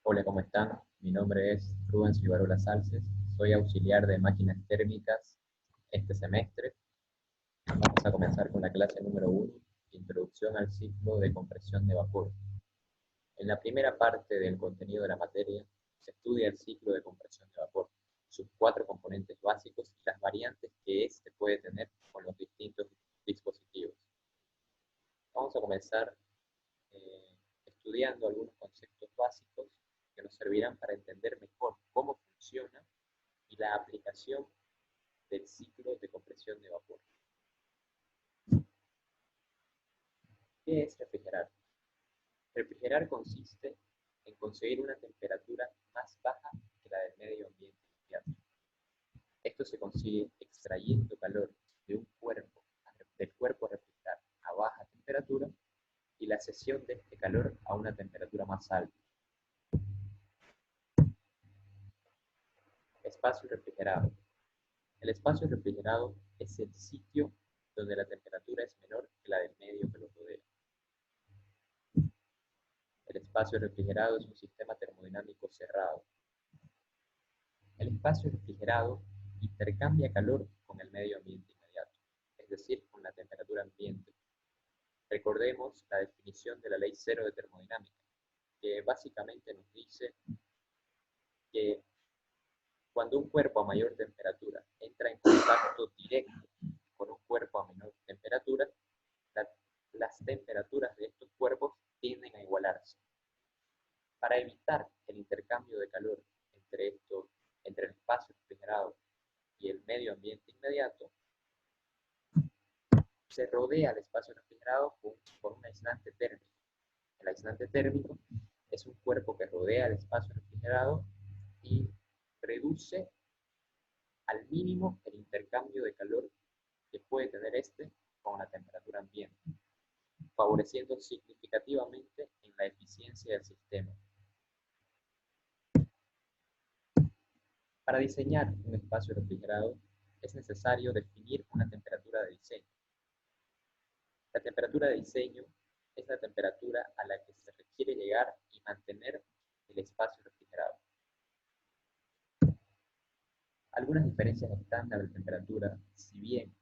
Hola, ¿cómo están? Mi nombre es Rubens Rivarola Salces. Soy auxiliar de máquinas térmicas este semestre. Vamos a comenzar con la clase número 1, Introducción al ciclo de compresión de vapor. En la primera parte del contenido de la materia, se estudia el ciclo de compresión de vapor, sus 4 componentes básicos y las variantes que éste puede tener con los distintos dispositivos. Vamos a comenzar estudiando algunos conceptos básicos que nos servirán para entender mejor cómo funciona y la aplicación del ciclo de compresión de vapor. ¿Qué es refrigerar? Refrigerar consiste en conseguir una temperatura más baja que la del medio ambiente inmediato. Esto se consigue extrayendo calor de un cuerpo, del cuerpo a refrigerar a baja temperatura y la cesión de este calor a una temperatura más alta. Espacio refrigerado. El espacio refrigerado es el sitio donde la temperatura es menor que la del medio que lo rodea. El espacio refrigerado es un sistema termodinámico cerrado. El espacio refrigerado intercambia calor con el medio ambiente inmediato, es decir, con la temperatura ambiente. Recordemos la definición de la ley cero de termodinámica, que básicamente nos dice que cuando un cuerpo a mayor temperatura entra en contacto directo con un cuerpo a menor temperatura, las temperaturas de estos cuerpos tienden a igualarse. Para evitar el intercambio de calor entre el espacio refrigerado y el medio ambiente inmediato, se rodea el espacio refrigerado con un aislante térmico. El aislante térmico es un cuerpo que rodea el espacio refrigerado y reduce al mínimo el intercambio de calor que puede tener este con la temperatura ambiente, favoreciendo significativamente en la eficiencia del sistema. Para diseñar un espacio refrigerado es necesario definir una temperatura de diseño. La temperatura de diseño es la temperatura a la que se requiere llegar y mantener el espacio refrigerado. Algunas diferencias estándar de temperatura, si bien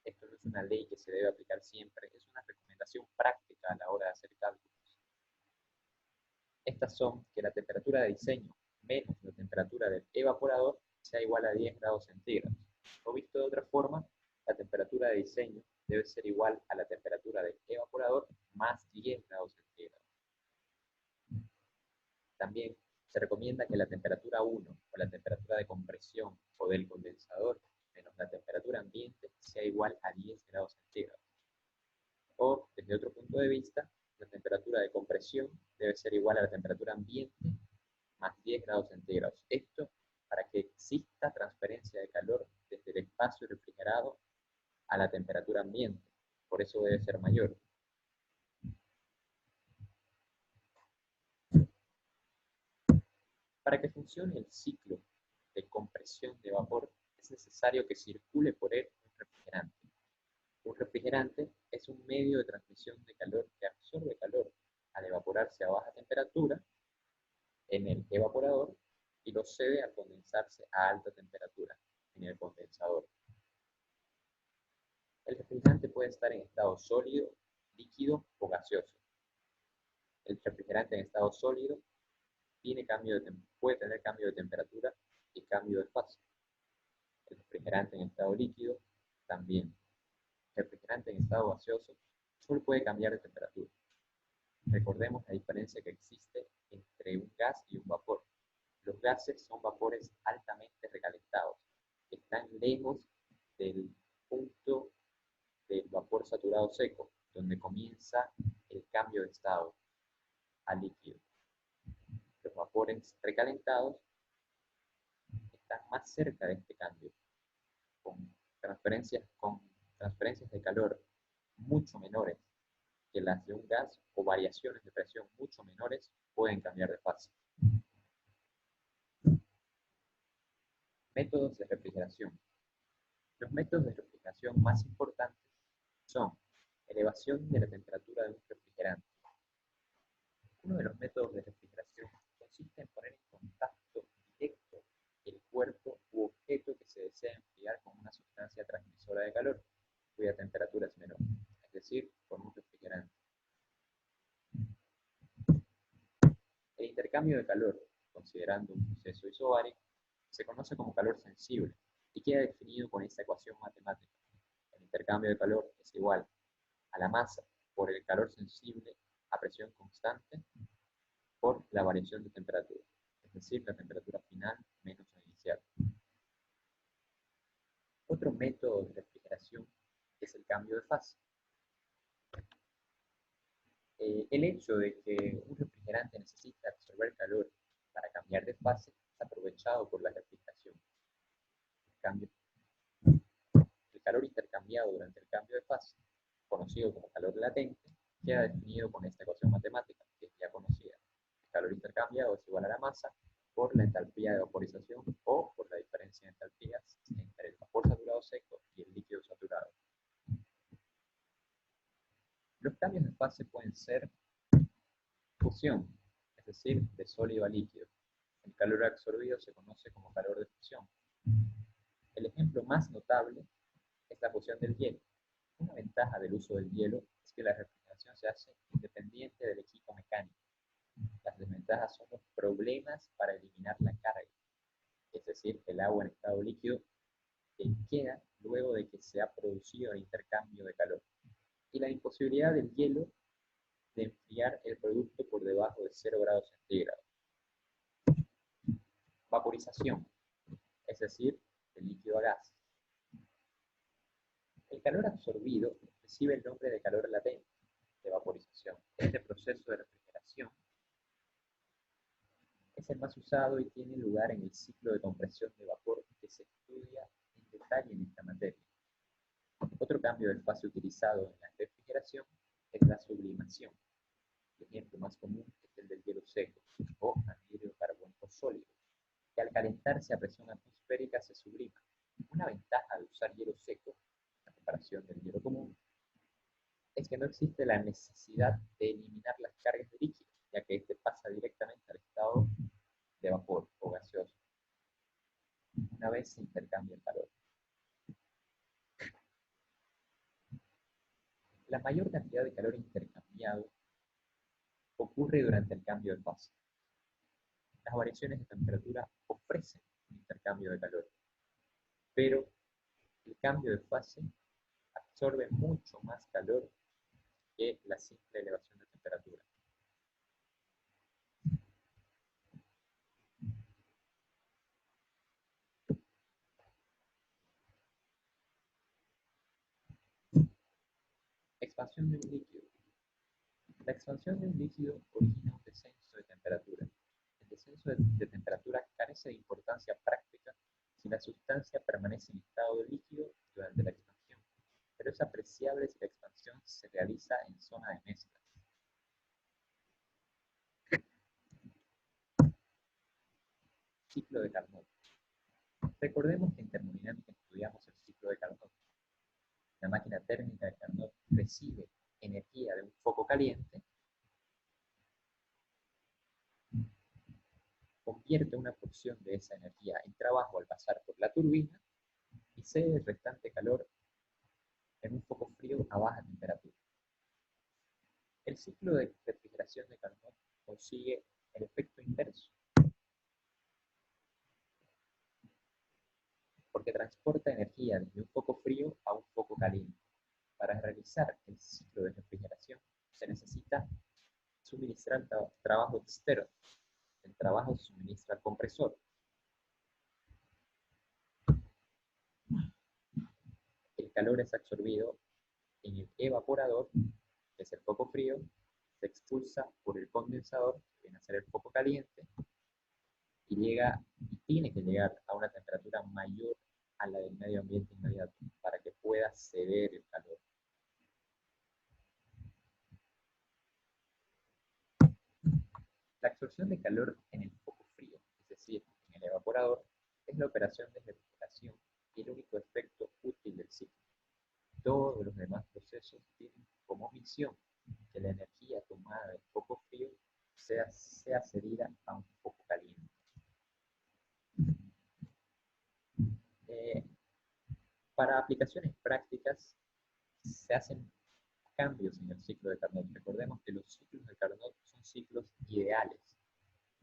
esto no es una ley que se debe aplicar siempre, es una recomendación práctica a la hora de hacer cálculos. Estas son que la temperatura de diseño menos la temperatura del evaporador sea igual a 10 grados centígrados. O visto de otra forma, la temperatura de diseño debe ser igual a la temperatura del evaporador más 10 grados centígrados. También se recomienda que la temperatura 1 o la temperatura de compresión o del condensador menos la temperatura ambiente sea igual a 10 grados centígrados. O, desde otro punto de vista, la temperatura de compresión debe ser igual a la temperatura ambiente más 10 grados centígrados. Esto para que exista transferencia de calor desde el espacio refrigerado a la temperatura ambiente. Por eso debe ser mayor. Para que funcione el ciclo de compresión de vapor, es necesario que circule por él un refrigerante. Un refrigerante es un medio de transmisión de calor que absorbe calor al evaporarse a baja temperatura en el evaporador y lo cede al condensarse a alta temperatura en el condensador. El refrigerante puede estar en estado sólido, líquido o gaseoso. El refrigerante en estado sólido puede tener cambio de temperatura y cambio de fase. El refrigerante en estado líquido también. El refrigerante en estado gaseoso solo puede cambiar de temperatura. Recordemos la diferencia que existe entre un gas y un vapor. Los gases son vapores altamente recalentados, que están lejos del punto del vapor saturado seco, donde comienza el cambio de estado a líquido. Los vapores recalentados están más cerca de este cambio, con transferencias de calor mucho menores que las de un gas o variaciones de presión mucho menores pueden cambiar de fase. Métodos de refrigeración. Los métodos de refrigeración más importantes son elevación de la temperatura de un refrigerante. Uno de los métodos de refrigeración consiste en poner en contacto directo el cuerpo u objeto que se desea enfriar con una sustancia transmisora de calor, cuya temperatura es menor, es decir, con un refrigerante. El intercambio de calor, considerando un proceso isobárico, se conoce como calor sensible y queda definido con esta ecuación matemática. El intercambio de calor es igual a la masa por el calor sensible a presión constante por la variación de temperatura, es decir, la temperatura final menos la inicial. Otro método de refrigeración es el cambio de fase. El hecho de que un refrigerante necesita absorber calor para cambiar de fase es aprovechado por la refrigeración. El calor intercambiado durante el cambio de fase, conocido como calor latente, queda definido con esta ecuación matemática, que es ya conocida. El calor intercambiado es igual a la masa por la entalpía de vaporización o por la diferencia de entalpías entre el vapor saturado seco y el líquido saturado. Los cambios de fase pueden ser fusión, es decir, de sólido a líquido. El calor absorbido se conoce como calor de fusión. El ejemplo más notable es la fusión del hielo. Una ventaja del uso del hielo es que la refrigeración se hace independiente del equipo mecánico. Las desventajas son los problemas para eliminar la carga, es decir, el agua en estado líquido que queda luego de que se ha producido el intercambio de calor, y la imposibilidad del hielo de enfriar el producto por debajo de 0 grados centígrados. Vaporización, es decir, del líquido a gas. El calor absorbido recibe el nombre de calor latente de vaporización. Este proceso de refrigeración es el más usado y tiene lugar en el ciclo de compresión de vapor que se estudia en detalle en esta materia. Otro cambio de fase utilizado en la refrigeración es la sublimación. El ejemplo más común es el del hielo seco o anhídrido carbónico sólido, que al calentarse a presión atmosférica se sublima. Una ventaja de usar hielo seco, a comparación del hielo común, es que no existe la necesidad de eliminar las cargas de líquido, ya que este pasa directamente al estado de vapor o gaseoso, una vez se intercambia el calor. La mayor cantidad de calor intercambiado ocurre durante el cambio de fase. Las variaciones de temperatura ofrecen un intercambio de calor, pero el cambio de fase absorbe mucho más calor que la simple elevación de temperatura. Expansión de un líquido. La expansión de un líquido origina un descenso de temperatura. El descenso de temperatura carece de importancia práctica si la sustancia permanece en estado de líquido durante la expansión, pero es apreciable si la expansión se realiza en zona de mezcla. Ciclo de Carnot. Recordemos que en termodinámica estudiamos el ciclo de Carnot. La máquina térmica de Carnot recibe energía de un foco caliente, convierte una porción de esa energía en trabajo al pasar por la turbina y cede el restante calor en un foco frío a baja temperatura. El ciclo de refrigeración de Carnot consigue el efecto inverso, porque transporta energía desde un foco frío a un foco caliente. Para realizar el ciclo de refrigeración se necesita suministrar trabajo externo. El trabajo se suministra al compresor. El calor es absorbido en el evaporador, que es el foco frío, se expulsa por el condensador, que viene a ser el foco caliente, y tiene que llegar a una temperatura mayor a la del medio ambiente inmediato para que pueda ceder el calor. La absorción de calor en el foco frío, es decir, en el evaporador, es la operación de refrigeración y el único efecto útil del ciclo. Todos los demás procesos tienen como misión que la energía tomada del foco frío sea cedida a un foco Para aplicaciones prácticas se hacen cambios en el ciclo de Carnot. Recordemos que los ciclos de Carnot son ciclos ideales,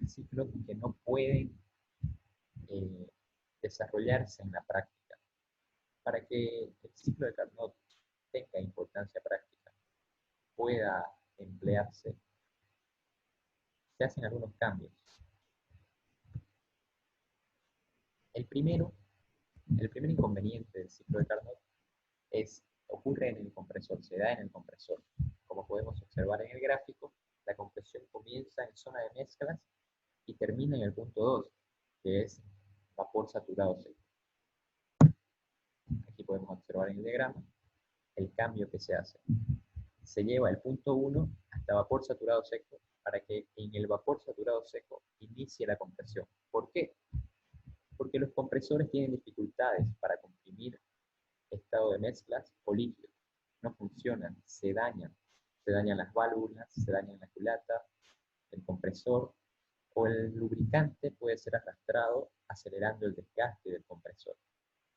ciclos que no pueden desarrollarse en la práctica. Para que el ciclo de Carnot tenga importancia práctica, pueda emplearse, se hacen algunos cambios. El primer inconveniente del ciclo de Carnot ocurre en el compresor, se da en el compresor. Como podemos observar en el gráfico, la compresión comienza en zona de mezclas y termina en el punto 2, que es vapor saturado seco. Aquí podemos observar en el diagrama el cambio que se hace. Se lleva el punto 1 hasta vapor saturado seco para que en el vapor saturado seco inicie la compresión. ¿Por qué? Porque los compresores tienen dificultades para comprimir estado de mezclas o líquidos. No funcionan, se dañan las válvulas, se dañan la culata, el compresor o el lubricante puede ser arrastrado acelerando el desgaste del compresor.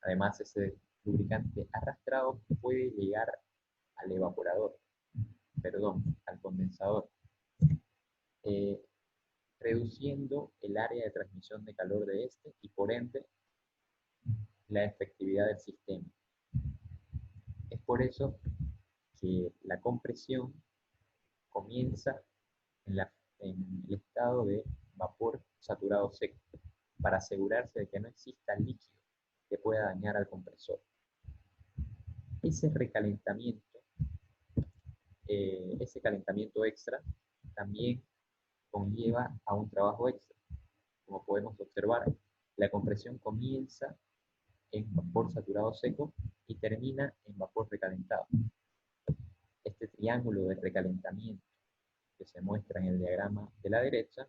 Además, ese lubricante arrastrado puede llegar al evaporador, al condensador, reduciendo el área de transmisión de calor de este y por ende la efectividad del sistema. Es por eso que la compresión comienza en el estado de vapor saturado seco, para asegurarse de que no exista líquido que pueda dañar al compresor. Ese calentamiento extra también conlleva a un trabajo extra. Como podemos observar, la compresión comienza en vapor saturado seco y termina en vapor recalentado. Este triángulo de recalentamiento que se muestra en el diagrama de la derecha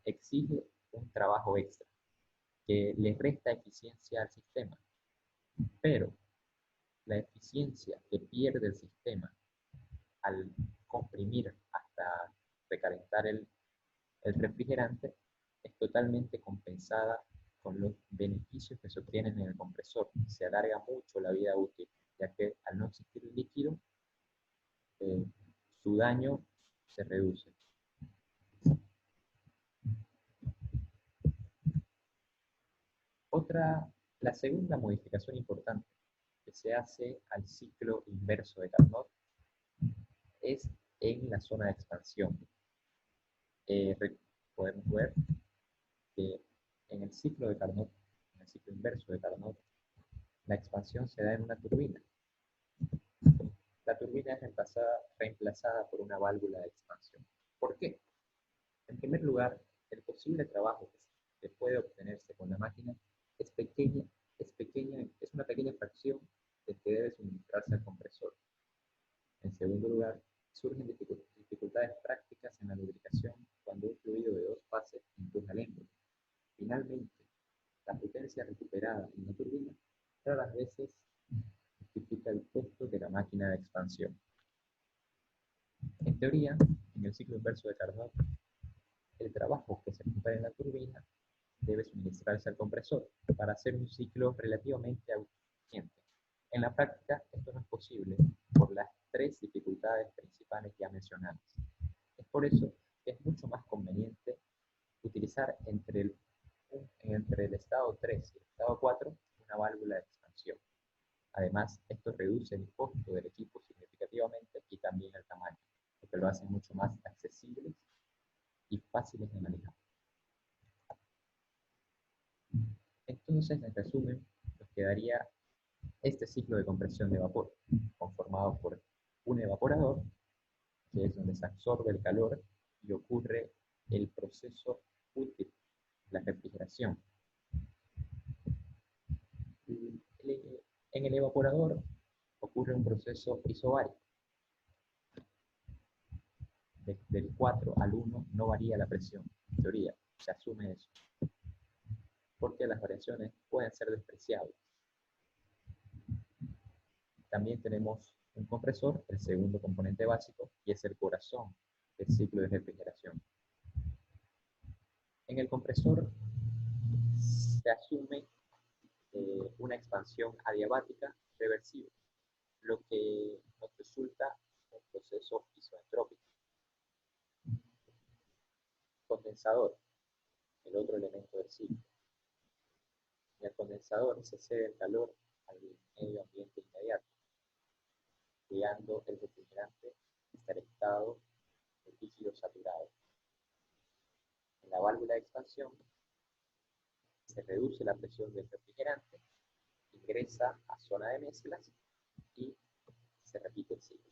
exige un trabajo extra que le resta eficiencia al sistema, pero la eficiencia que pierde el sistema al comprimir hasta recalentar el refrigerante es totalmente compensada con los beneficios que se obtienen en el compresor. Se alarga mucho la vida útil, ya que al no existir el líquido, su daño se reduce. La segunda modificación importante que se hace al ciclo inverso de Carnot es en la zona de expansión. Podemos ver que en el ciclo de Carnot, en el ciclo inverso de Carnot, la expansión se da en una turbina. La turbina es reemplazada por una válvula de expansión. ¿Por qué? En primer lugar, el posible trabajo que puede obtenerse con la máquina es una pequeña fracción del que debe suministrarse al compresor. En segundo lugar, surgen dificultades prácticas en la lubricación cuando un fluido de dos fases empuja el émbolo. Finalmente, la potencia recuperada en la turbina raras veces justifica el costo de la máquina de expansión. En teoría, en el ciclo inverso de Carnot, el trabajo que se recupera en la turbina debe suministrarse al compresor para hacer un ciclo relativamente autosuficiente. En la práctica, esto no es posible por las tres dificultades principales ya mencionadas. Es por eso que es mucho más conveniente utilizar entre el estado 3 y el estado 4 una válvula de expansión. Además, esto reduce el costo del equipo significativamente y también el tamaño, porque lo hace mucho más accesibles y fáciles de manejar. Entonces, en resumen, nos quedaría este ciclo de compresión de vapor, conformado por un evaporador, que es donde se absorbe el calor y ocurre el proceso útil, la refrigeración. En el evaporador ocurre un proceso isobárico. Del 4 al 1 no varía la presión, en teoría, se asume eso, porque las variaciones pueden ser despreciables. También tenemos un compresor, el segundo componente básico, y es el corazón del ciclo de refrigeración. En el compresor se asume una expansión adiabática reversible, lo que nos resulta un proceso isoentrópico. Condensador, el otro elemento del ciclo. En el condensador se cede el calor al medio ambiente inmediato, creando el refrigerante esterilizado de líquido saturado. En la válvula de expansión se reduce la presión del refrigerante, ingresa a zona de mezclas y se repite el ciclo.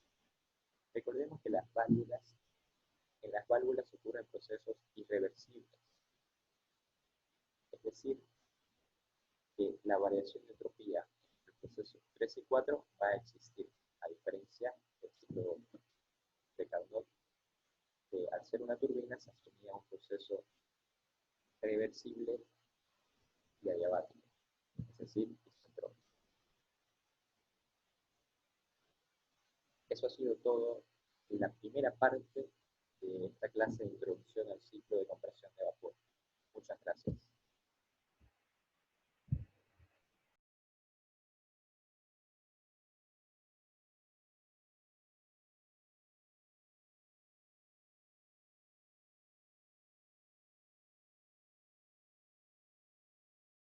Recordemos que en las válvulas ocurren procesos irreversibles, es decir, que la variación de entropía en el proceso 3 y 4 va a existir, a diferencia del ciclo de Carnot, que al ser una turbina se asumía un proceso reversible y adiabático, es decir, isentrópico. Eso ha sido todo en la primera parte de esta clase de introducción al ciclo de compresión de vapor. Muchas gracias.